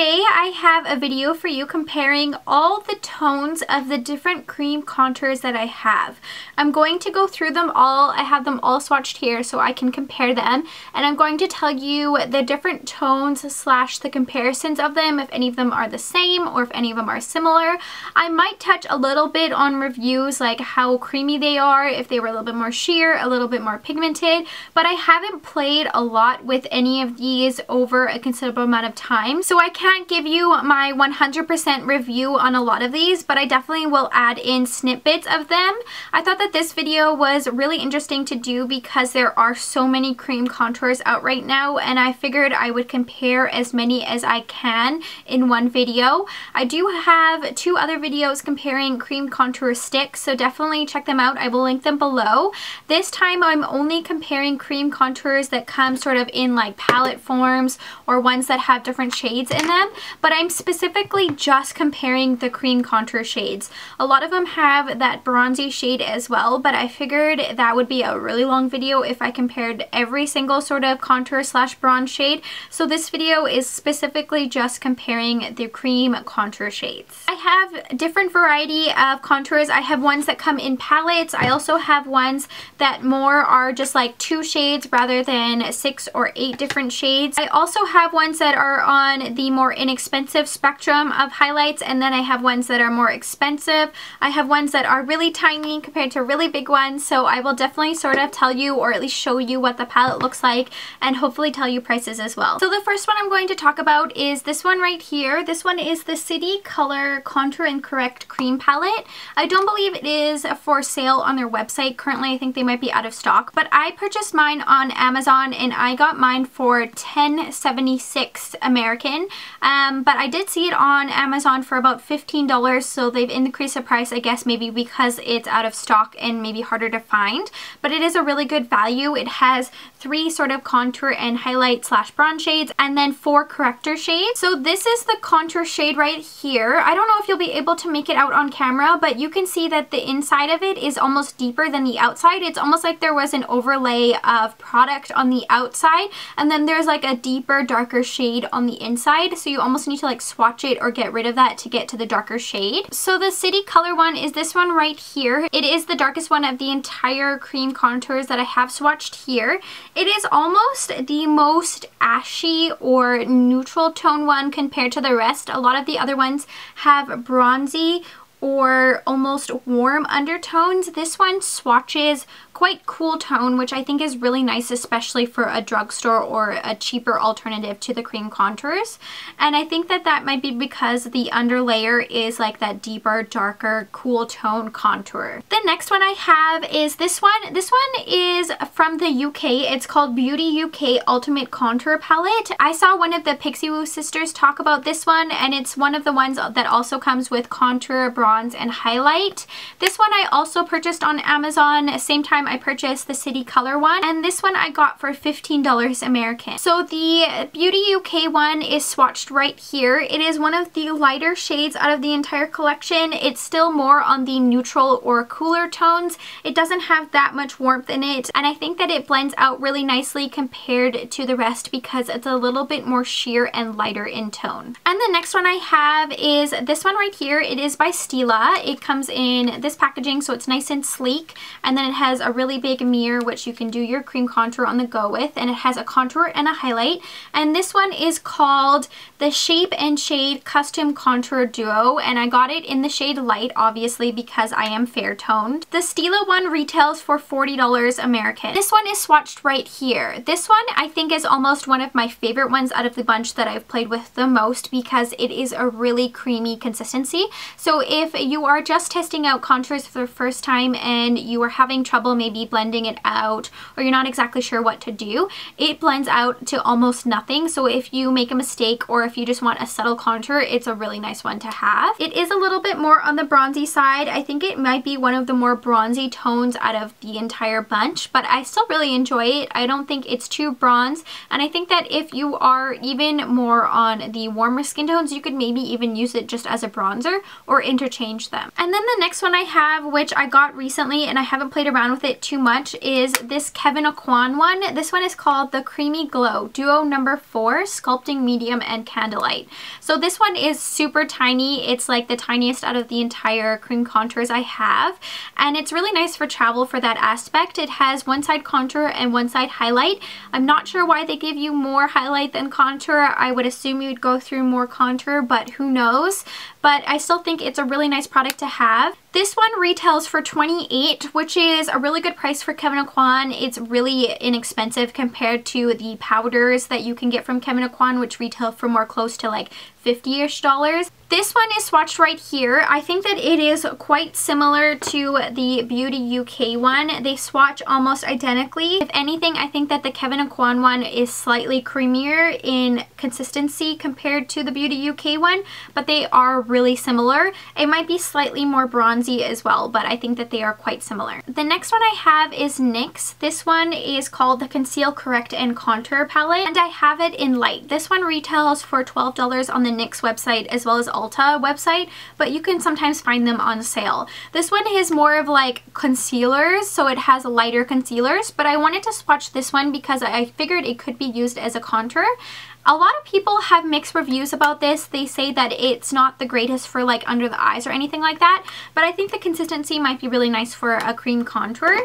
today I have a video for you comparing all the tones of the different cream contours that I have. I'm going to go through them all. I have them all swatched here so I can compare them, and I'm going to tell you the different tones slash the comparisons of them, if any of them are the same or if any of them are similar. I might touch a little bit on reviews like how creamy they are, if they were a little bit more sheer, a little bit more pigmented, but I haven't played a lot with any of these over a considerable amount of time, so I can't give you my 100% review on a lot of these, but I definitely will add in snippets of them. I thought that this video was really interesting to do because there are so many cream contours out right now, and I figured I would compare as many as I can in one video. I do have two other videos comparing cream contour sticks, so definitely check them out. I will link them below. This time I'm only comparing cream contours that come sort of in like palette forms or ones that have different shades in them, but I'm specifically just comparing the cream contour shades. A lot of them have that bronzy shade as well, but I figured that would be a really long video if I compared every single sort of contour slash bronze shade, so this video is specifically just comparing the cream contour shades. I have different variety of contours. I have ones that come in palettes. I also have ones that more are just like 2 shades rather than 6 or 8 different shades. I also have ones that are on the more inexpensive spectrum of highlights, and then I have ones that are more expensive. I have ones that are really tiny compared to really big ones, so I will definitely sort of tell you, or at least show you what the palette looks like, and hopefully tell you prices as well. So the first one I'm going to talk about is this one right here. This one is the City Color Contour and Correct Cream Palette. I don't believe it is for sale on their website. Currently I think they might be out of stock, but I purchased mine on Amazon and I got mine for $10.76 American, but I did see it on Amazon for about $15, so they've increased the price, I guess maybe because it's out of stock and maybe harder to find, but it is a really good value. It has 3 sort of contour and highlight slash bronze shades and then 4 corrector shades. So this is the contour shade right here. I don't know if you'll be able to make it out on camera, but you can see that the inside of it is almost deeper than the outside. It's almost like there was an overlay of product on the outside and then there's like a deeper darker shade on the inside, so you almost need to like swatch it or get rid of that to get to the darker shade. So the City Color one is this one right here. It is the darkest one of the entire cream contours that I have swatched here. It is almost the most ashy or neutral tone one compared to the rest. A lot of the other ones have bronzy or almost warm undertones. This one swatches quite cool tone, which I think is really nice, especially for a drugstore or a cheaper alternative to the cream contours. And I think that that might be because the underlayer is like that deeper, darker, cool tone contour. The next one I have is this one. This one is from the UK. It's called BeautyUK Ultimate Contour Palette. I saw one of the Pixie Woo sisters talk about this one, and it's one of the ones that also comes with contour, bronze, and highlight. This one I also purchased on Amazon. Same time I purchased the City Color one, and this one I got for $15 American. So the BeautyUK one is swatched right here. It is one of the lighter shades out of the entire collection. It's still more on the neutral or cooler tones. It doesn't have that much warmth in it, and I think that it blends out really nicely compared to the rest because it's a little bit more sheer and lighter in tone. And the next one I have is this one right here. It is by Stila. It comes in this packaging, so it's nice and sleek, and then it has a really big mirror which you can do your cream contour on the go with, and it has a contour and a highlight. And this one is called the Shape and Shade Custom Contour Duo, and I got it in the shade light, obviously because I am fair toned. The Stila one retails for $40 American. This one is swatched right here. This one I think is almost one of my favorite ones out of the bunch that I've played with the most because it is a really creamy consistency. So if you are just testing out contours for the first time and you are having trouble maybe blending it out, or you're not exactly sure what to do, it blends out to almost nothing. So if you make a mistake or if you just want a subtle contour, it's a really nice one to have. It is a little bit more on the bronzy side. I think it might be one of the more bronzy tones out of the entire bunch, but I still really enjoy it. I don't think it's too bronze, and I think that if you are even more on the warmer skin tones, you could maybe even use it just as a bronzer or interchange change them. And then the next one I have, which I got recently and I haven't played around with it too much, is this Kevyn Aucoin one. This one is called the Creamy Glow Duo No. 4 Sculpting Medium and Candlelight. So this one is super tiny. It's like the tiniest out of the entire cream contours I have, and it's really nice for travel for that aspect. It has one side contour and one side highlight. I'm not sure why they give you more highlight than contour. I would assume you'd go through more contour, but who knows. But I still think it's a really nice product to have. This one retails for $28, which is a really good price for Kevyn Aucoin. It's really inexpensive compared to the powders that you can get from Kevyn Aucoin, which retail for more close to like $50-ish. This one is swatched right here. I think that it is quite similar to the BeautyUK one. They swatch almost identically. If anything, I think that the Kevyn Aucoin one is slightly creamier in consistency compared to the BeautyUK one, but they are really similar. It might be slightly more bronzy as well, but I think that they are quite similar. The next one I have is NYX. This one is called the Conceal, Correct, and Contour palette, and I have it in light. This one retails for $12 on the NYX website as well as Ulta website, but you can sometimes find them on sale. This one is more of like concealers, so it has lighter concealers, but I wanted to swatch this one because I figured it could be used as a contour. A lot of people have mixed reviews about this. They say that it's not the greatest for like under the eyes or anything like that, but I think the consistency might be really nice for a cream contour.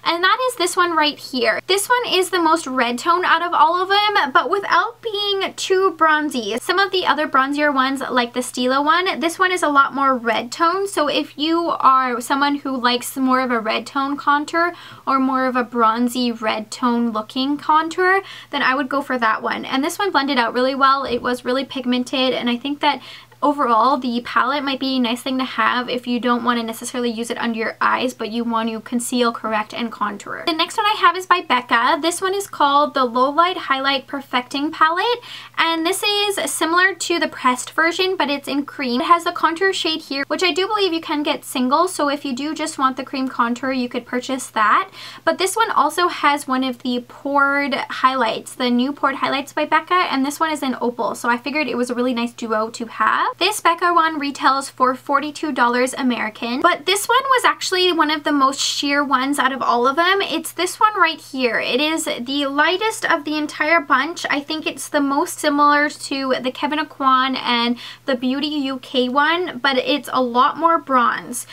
And that is this one right here. This one is the most red tone out of all of them, but without being too bronzy. Some of the other bronzier ones, like the Stila one, this one is a lot more red tone. So if you are someone who likes more of a red tone contour or more of a bronzy red tone looking contour, then I would go for that one. And this one blended out really well. It was really pigmented, and I think that overall, the palette might be a nice thing to have if you don't want to necessarily use it under your eyes, but you want to conceal, correct, and contour. The next one I have is by Becca. This one is called the Lowlight Highlight Perfecting Palette, and this is similar to the pressed version, but it's in cream. It has the contour shade here, which I do believe you can get single, so if you do just want the cream contour, you could purchase that. But this one also has one of the poured highlights, the new poured highlights by Becca, and this one is in opal, so I figured it was a really nice duo to have. This Becca one retails for $42 American, but this one was actually one of the most sheer ones out of all of them. It's this one right here. It is the lightest of the entire bunch. I think it's the most similar to the Kevyn Aucoin and the BeautyUK one, but it's a lot more bronze.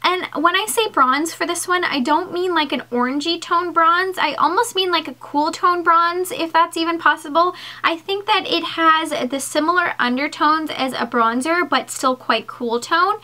And when I say bronze for this one, I don't mean like an orangey tone bronze. I almost mean like a cool tone bronze, if that's even possible. I think that it has the similar undertones as a bronzer, but still quite cool tone.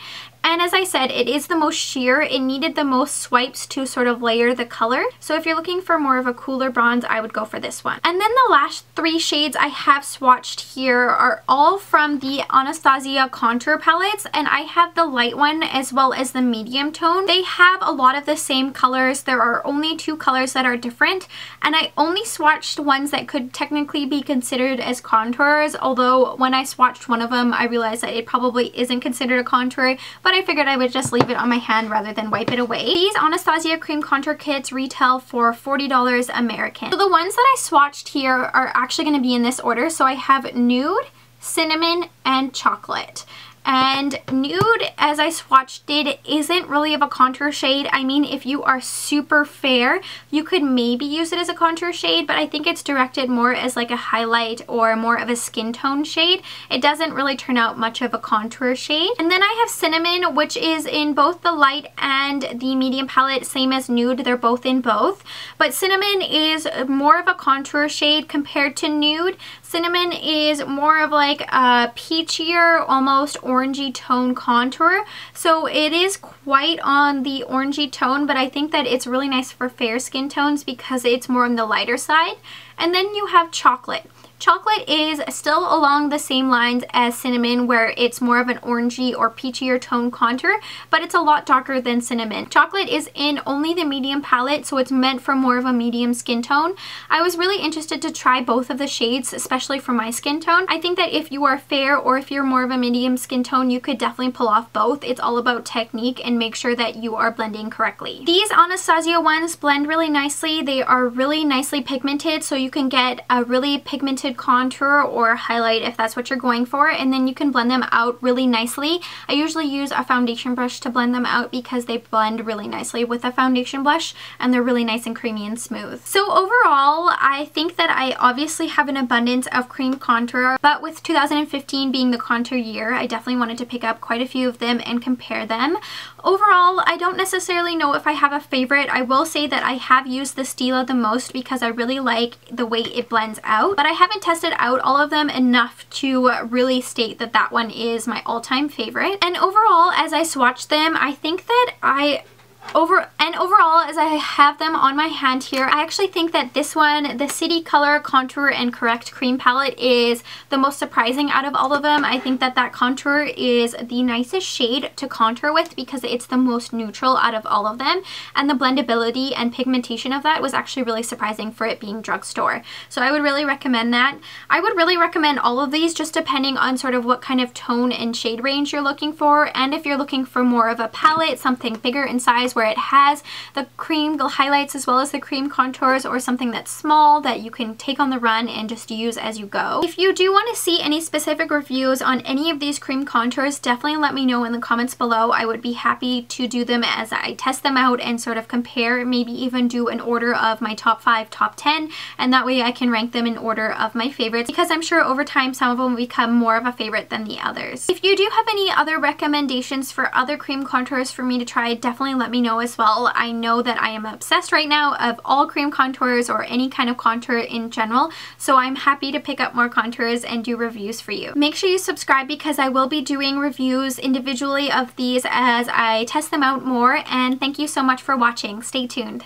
And as I said, it is the most sheer. It needed the most swipes to sort of layer the color. So if you're looking for more of a cooler bronze, I would go for this one. And then the last three shades I have swatched here are all from the Anastasia contour palettes. And I have the light one as well as the medium tone. They have a lot of the same colors. There are only two colors that are different. And I only swatched ones that could technically be considered as contours. Although when I swatched one of them, I realized that it probably isn't considered a contour. But I figured I would just leave it on my hand rather than wipe it away. These Anastasia cream contour kits retail for $40 American. So the ones that I swatched here are actually going to be in this order. So I have Nude, Cinnamon, and Chocolate. And Nude, as I swatched it, isn't really of a contour shade. I mean, if you are super fair, you could maybe use it as a contour shade, but I think it's directed more as like a highlight or more of a skin tone shade. It doesn't really turn out much of a contour shade. And then I have Cinnamon, which is in both the light and the medium palette, same as Nude. They're both in both. But Cinnamon is more of a contour shade compared to Nude. Cinnamon is more of like a peachier, almost orangey tone contour. So it is quite on the orangey tone, but I think that it's really nice for fair skin tones because it's more on the lighter side. And then you have Chocolate. Chocolate is still along the same lines as Cinnamon, where it's more of an orangey or peachier tone contour, but it's a lot darker than Cinnamon. Chocolate is in only the medium palette, so it's meant for more of a medium skin tone. I was really interested to try both of the shades, especially for my skin tone. I think that if you are fair or if you're more of a medium skin tone, you could definitely pull off both. It's all about technique and make sure that you are blending correctly. These Anastasia ones blend really nicely. They are really nicely pigmented, so you can get a really pigmented shaded contour or highlight if that's what you're going for, and then you can blend them out really nicely. I usually use a foundation brush to blend them out because they blend really nicely with a foundation blush and they're really nice and creamy and smooth. So overall, I think that I obviously have an abundance of cream contour, but with 2015 being the contour year, I definitely wanted to pick up quite a few of them and compare them. Overall, I don't necessarily know if I have a favorite. I will say that I have used the Stila the most because I really like the way it blends out, but I haven't tested out all of them enough to really state that that one is my all-time favorite. And overall, as I swatched them, I think that overall, as I have them on my hand here, I actually think that this one, the City Color Contour and Correct Cream Palette, is the most surprising out of all of them. I think that that contour is the nicest shade to contour with because it's the most neutral out of all of them, and the blendability and pigmentation of that was actually really surprising for it being drugstore. So I would really recommend that. I would really recommend all of these, just depending on sort of what kind of tone and shade range you're looking for, and if you're looking for more of a palette, something bigger in size where it has the cream highlights as well as the cream contours, or something that's small that you can take on the run and just use as you go. If you do want to see any specific reviews on any of these cream contours, definitely let me know in the comments below. I would be happy to do them as I test them out and sort of compare, maybe even do an order of my top 5, top 10, and that way I can rank them in order of my favorites, because I'm sure over time some of them will become more of a favorite than the others. If you do have any other recommendations for other cream contours for me to try, definitely let me know as well. I know that I am obsessed right now of all cream contours or any kind of contour in general, so I'm happy to pick up more contours and do reviews for you. Make sure you subscribe because I will be doing reviews individually of these as I test them out more, and thank you so much for watching. Stay tuned.